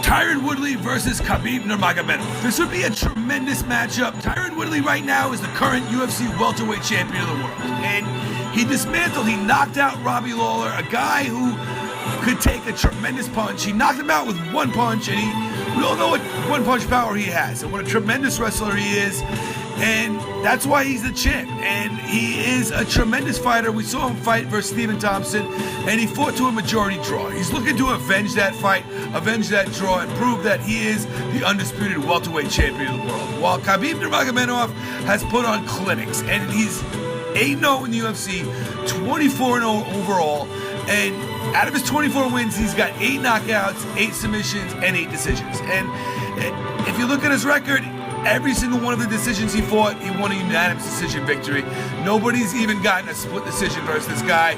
Tyron Woodley versus Khabib Nurmagomedov. This would be a tremendous matchup. Tyron Woodley right now is the current UFC welterweight champion of the world. And he knocked out Robbie Lawler, a guy who could take a tremendous punch. He knocked him out with one punch, and we all know what one-punch power he has and what a tremendous wrestler he is. And that's why he's the champ. And he is a tremendous fighter. We saw him fight versus Stephen Thompson, and he fought to a majority draw. He's looking to avenge that fight, avenge that draw, and prove that he is the undisputed welterweight champion of the world. While Khabib Nurmagomedov has put on clinics, and he's 8-0 in the UFC, 24-0 overall, and out of his 24 wins, he's got 8 knockouts, 8 submissions, and 8 decisions. And if you look at his record, every single one of the decisions he fought, he won a unanimous decision victory. Nobody's even gotten a split decision versus this guy.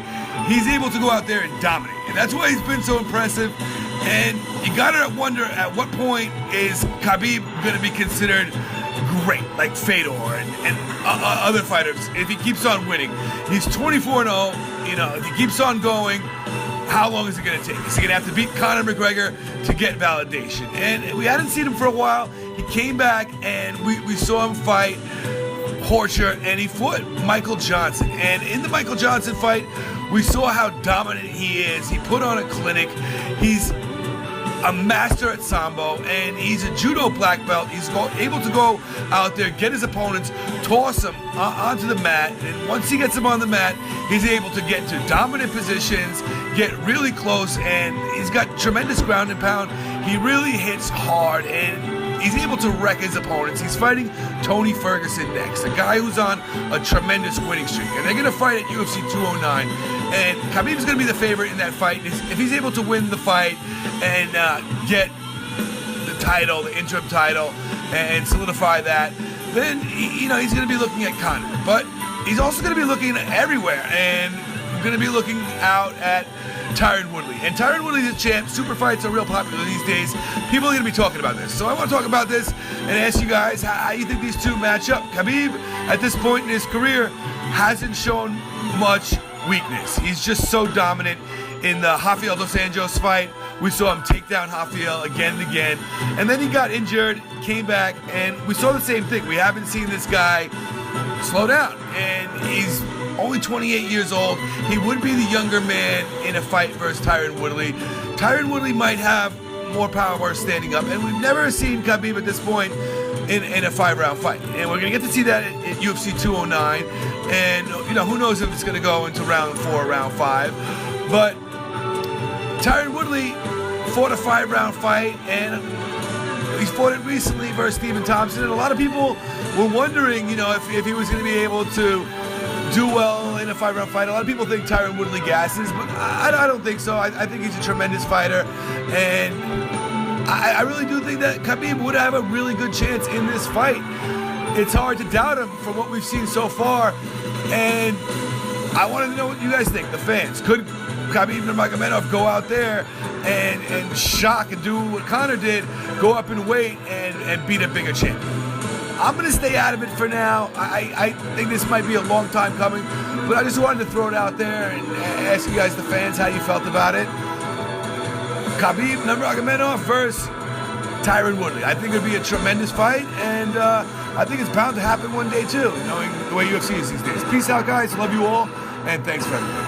He's able to go out there and dominate, and that's why he's been so impressive. And you gotta wonder, at what point is Khabib gonna be considered great, like Fedor and other fighters, if he keeps on winning? He's 24-0. If he keeps on going, how long is it going to take? Is he going to have to beat Conor McGregor to get validation? And we hadn't seen him for a while. He came back, and we saw him fight Horcher, and he fought Michael Johnson. And in the Michael Johnson fight, we saw how dominant he is. He put on a clinic. He's a master at Sambo, and he's a judo black belt. He's able to go out there, get his opponents, toss them onto the mat, and once he gets them on the mat, he's able to get to dominant positions, get really close, and he's got tremendous ground and pound. He really hits hard, and he's able to wreck his opponents. He's fighting Tony Ferguson next, a guy who's on a tremendous winning streak, and they're going to fight at UFC 209. And Khabib's going to be the favorite in that fight. If he's able to win the fight and get the title, the interim title, and solidify that, then he's going to be looking at Conor. But he's also going to be looking everywhere, and going to be looking out at Tyron Woodley. And Tyron Woodley's a champ. Super fights are real popular these days. People are going to be talking about this. So I want to talk about this and ask you guys how you think these two match up. Khabib, at this point in his career, hasn't shown much weakness. He's just so dominant. In the Rafael dos Anjos fight, we saw him take down Rafael again and again. And then he got injured, came back, and we saw the same thing. We haven't seen this guy slow down. And he's only 28 years old. He would be the younger man in a fight versus Tyron Woodley. Tyron Woodley might have more power standing up, and we've never seen Khabib at this point in a 5-round fight. And we're going to get to see that at UFC 209. And, who knows if it's going to go into round 4 or round 5. But Tyron Woodley fought a 5-round fight, and he's fought it recently versus Stephen Thompson. And a lot of people were wondering, if he was going to be able to do well in a 5-round fight. A lot of people think Tyron Woodley gasses, but I don't think so. I think he's a tremendous fighter, and I really do think that Khabib would have a really good chance in this fight. It's hard to doubt him from what we've seen so far, and I wanted to know what you guys think, the fans. Could Khabib Nurmagomedov go out there and shock and do what Conor did, go up in weight and beat a bigger champion? I'm going to stay out of it for now. I think this might be a long time coming, but I just wanted to throw it out there and ask you guys, the fans, how you felt about it. Khabib Nurmagomedov versus Tyron Woodley. I think it would be a tremendous fight, and I think it's bound to happen one day too, knowing the way UFC is these days. Peace out, guys. Love you all, and thanks for everything.